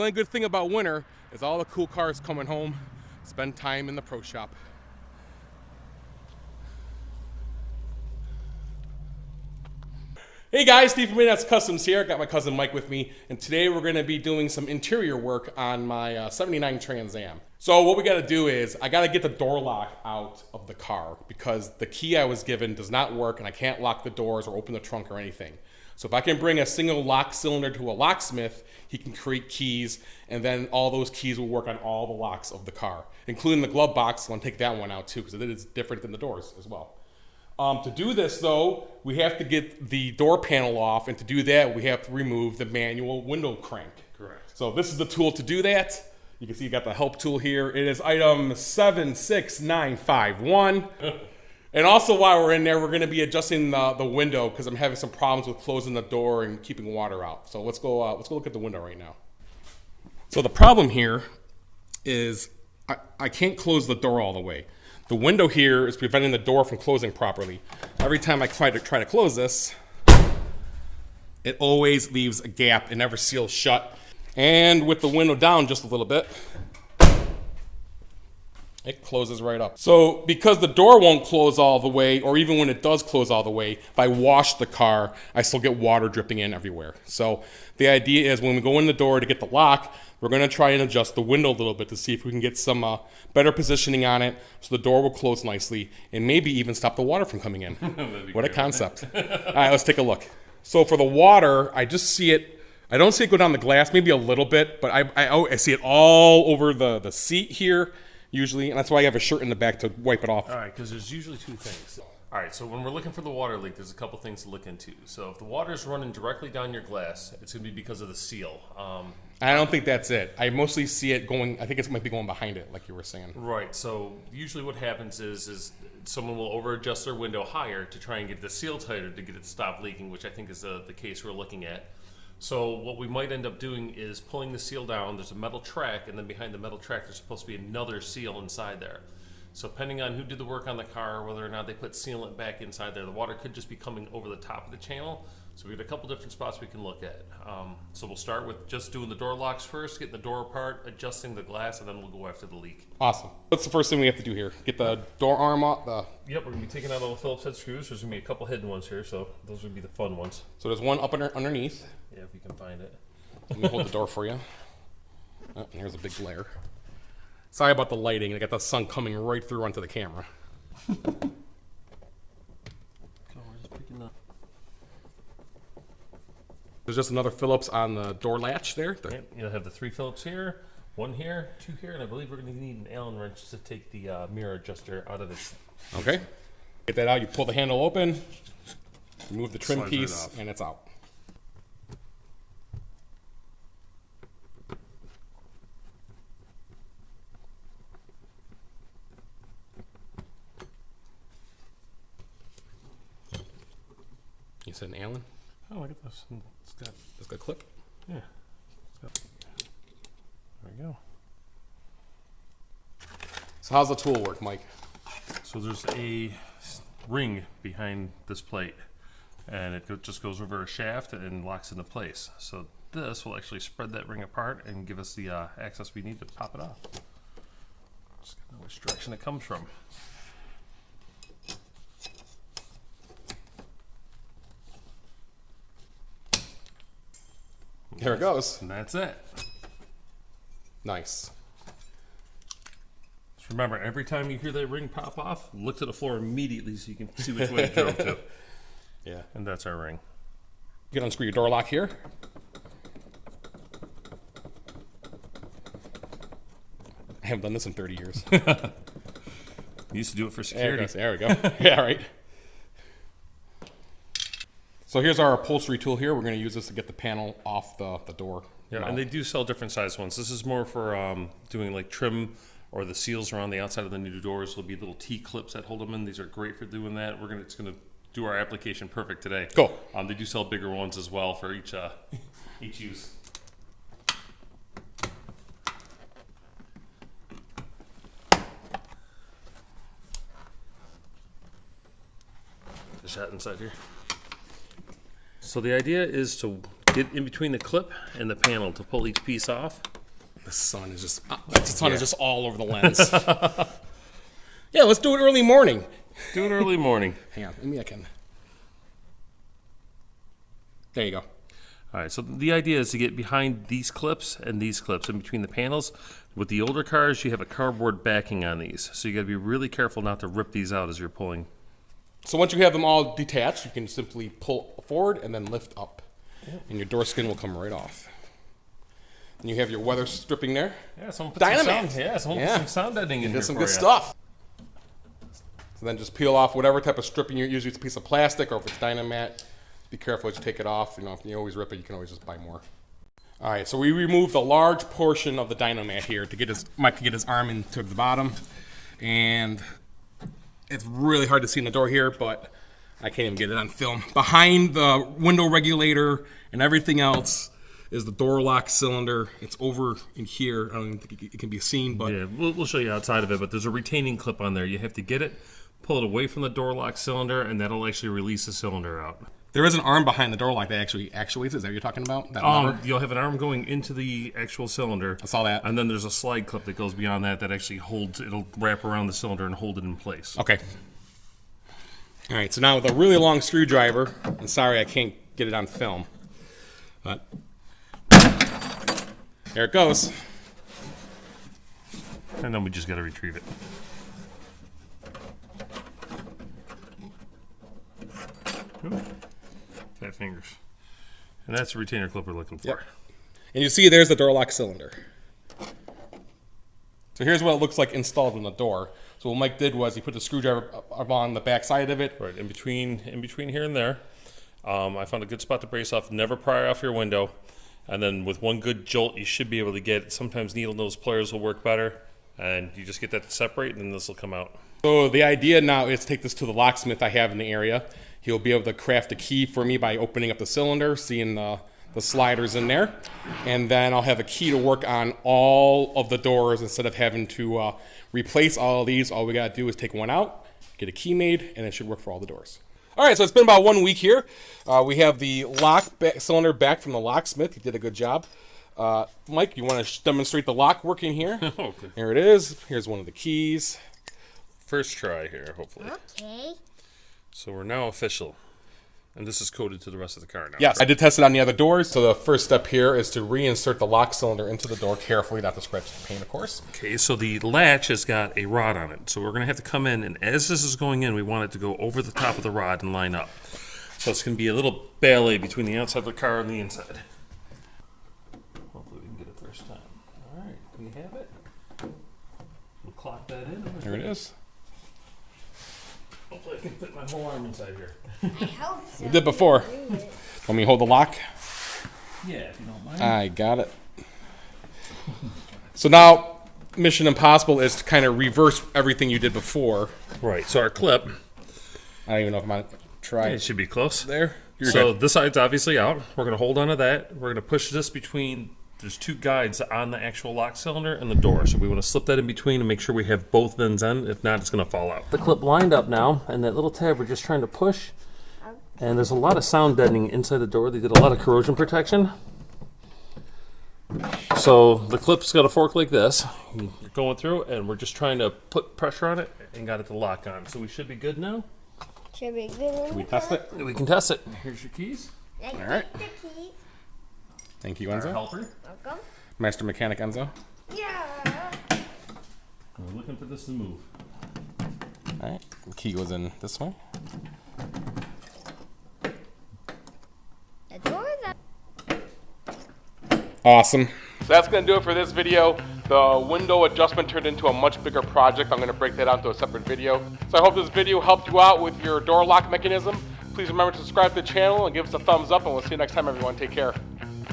only good thing about winter is all the cool cars coming home, spend time in the pro shop. Hey guys, Steve from Midnight's Customs here. Got my cousin Mike with me, and today we're going to be doing some interior work on my 79 Trans Am. So what we got to do is, I got to get the door lock out of the car because the key I was given does not work and I can't lock the doors or open the trunk or anything. So if I can bring a single lock cylinder to a locksmith, he can create keys, and then all those keys will work on all the locks of the car, including the glove box. I'm going to take that one out too because it is different than the doors as well. To do this though, we have to get the door panel off, and to do that, we have to remove the manual window crank. Correct. So this is the tool to do that. You can see you got the help tool here. It is item 76951. And also while we're in there, we're going to be adjusting the window because I'm having some problems with closing the door and keeping water out. So let's go look at the window right now. So the problem here is I can't close the door all the way. The window here is preventing the door from closing properly. Every time I try to close this, it always leaves a gap. It never seals shut. And with the window down just a little bit, it closes right up. So because the door won't close all the way, or even when it does close all the way, if I wash the car, I still get water dripping in everywhere. So the idea is when we go in the door to get the lock, we're going to try and adjust the window a little bit to see if we can get some better positioning on it so the door will close nicely and maybe even stop the water from coming in. What a concept. All right, let's take a look. So for the water, I just see it. I don't see it go down the glass, maybe a little bit, but I see it all over the seat here usually, and that's why I have a shirt in the back to wipe it off. All right, because there's usually two things. All right, so when we're looking for the water leak, there's a couple things to look into. So if the water's running directly down your glass, it's going to be because of the seal. I don't think that's it. I mostly see it going, I think it might be going behind it, like you were saying. Right, so usually what happens is someone will over-adjust their window higher to try and get the seal tighter to get it to stop leaking, which I think is the case we're looking at. So what we might end up doing is pulling the seal down. There's a metal track, and then behind the metal track there's supposed to be another seal inside there. So depending on who did the work on the car, whether or not they put sealant back inside there, the water could just be coming over the top of the channel. So we've got a couple different spots we can look at. So we'll start with just doing the door locks first, getting the door apart, adjusting the glass, and then we'll go after the leak. Awesome. What's the first thing we have to do here? Get the door arm off? Yep, we're going to be taking out all the Phillips head screws. There's going to be a couple hidden ones here, so those would be the fun ones. So there's one up underneath. Yeah, if you can find it. Let me hold the door for you. Oh, and here's a big glare. Sorry about the lighting. I got the sun coming right through onto the camera. There's just another Phillips on the door latch there. Yep, you'll have the 3 Phillips here, 1 here, 2 here, and I believe we're going to need an Allen wrench to take the mirror adjuster out of this. Okay. Get that out. You pull the handle open, remove the trim Slides piece, right and it's out. You said an Allen? Oh, look at this. It's got a clip. Yeah. There we go. So how's the tool work, Mike? So there's a ring behind this plate, and it just goes over a shaft and locks into place. So this will actually spread that ring apart and give us the access we need to pop it off. Just know which direction it comes from. There it goes. And that's it. Nice. Just remember, every time you hear that ring pop off, look to the floor immediately so you can see which way it drove to. Yeah. And that's our ring. You can unscrew your door lock here. I haven't done this in 30 years. You used to do it for security. There we go. Yeah, right. So here's our upholstery tool here. We're going to use this to get the panel off the door. Yeah, and they do sell different size ones. This is more for doing like trim or the seals around the outside of the new doors. There'll be little T-clips that hold them in. These are great for doing that. It's going to do our application perfect today. Cool. They do sell bigger ones as well for each use. The shot inside here. So the idea is to get in between the clip and the panel to pull each piece off. The sun is just is just all over the lens. Yeah, let's do it early morning. Do it early morning. Hang on, maybe I can. There you go. All right, so the idea is to get behind these clips and these clips in between the panels. With the older cars, you have a cardboard backing on these, so you got to be really careful not to rip these out as you're pulling. So once you have them all detached, you can simply pull forward and then lift up, and your door skin will come right off. And you have your weather stripping there. Yeah, someone put Dynamite. some put some sound editing in here. Did some for good you. stuff. So then just peel off whatever type of stripping you're using. It's a piece of plastic or if it's Dynamat. Be careful as you take it off. You know, if you always rip it, you can always just buy more. All right, so we removed a large portion of the Dynamat here to get Mike to get his arm into the bottom, and it's really hard to see in the door here, but I can't even get it on film. Behind the window regulator and everything else is the door lock cylinder. It's over in here. I don't even think it can be seen, but yeah, we'll show you outside of it. But there's a retaining clip on there. You have to get it, pull it away from the door lock cylinder, and that'll actually release the cylinder out. there is an arm behind the door lock that actually actuates. Is that what you're talking about? That lever? You'll have an arm going into the actual cylinder. I saw that. And then there's a slide clip that goes beyond that actually holds. It'll wrap around the cylinder and hold it in place. Okay. All right, so now with a really long screwdriver, and sorry I can't get it on film, but there it goes. And then we just got to retrieve it. Ooh. Fat fingers. And that's the retainer clip we're looking for. Yep. And you see there's the door lock cylinder. So here's what it looks like installed in the door. So what Mike did was he put the screwdriver up on the back side of it. Right, in between here and there. I found a good spot to brace off. Never pry off your window. And then with one good jolt, you should be able to get, sometimes needle nose pliers will work better. And you just get that to separate, and then this will come out. So the idea now is to take this to the locksmith I have in the area. He'll be able to craft a key for me by opening up the cylinder, seeing the sliders in there. And then I'll have a key to work on all of the doors instead of having to replace all of these. All we got to do is take one out, get a key made, and it should work for all the doors. All right, so it's been about 1 week here. We have the cylinder back from the locksmith. He did a good job. Mike, you want to demonstrate the lock working here? Okay. Here it is. Here's one of the keys. First try here, hopefully. Okay. So we're now official. And this is coded to the rest of the car now. Yes, I did test it on the other doors. So the first step here is to reinsert the lock cylinder into the door carefully, not to scratch the paint, of course. Okay, so the latch has got a rod on it. So we're going to have to come in, and as this is going in, we want it to go over the top of the rod and line up. So it's going to be a little ballet between the outside of the car and the inside. Hopefully we can get it first time. All right, we have it. We'll clock that in. There it is. Hopefully I can fit my whole arm inside here. I hope so. We did before. Let me hold the lock. Yeah, if you don't mind. I got it. So now, Mission Impossible is to kind of reverse everything you did before. Right, so our clip, I don't even know if I'm going to try it should be close. there. You're So good. this side's obviously out. We're going to hold on to that. We're going to push this between, there's two guides on the actual lock cylinder and the door. So we want to slip that in between and make sure we have both ends in. If not, it's going to fall out. The clip lined up now, and that little tab we're just trying to push. And there's a lot of sound deadening inside the door. They did a lot of corrosion protection. So the clip's got a fork like this. You're going through, and we're just trying to put pressure on it and got it to lock on. So we should be good now. Should be good. Can we test it? We can test it. Here's your keys. All right. The key. Thank you, Our Enzo. helper. Welcome. Master Mechanic Enzo. Yeah. We're looking for this to move. All right. The key goes in this way. The door is up. Awesome. So that's going to do it for this video. The window adjustment turned into a much bigger project. I'm going to break that out into a separate video. So I hope this video helped you out with your door lock mechanism. Please remember to subscribe to the channel and give us a thumbs up, and we'll see you next time, everyone. Take care.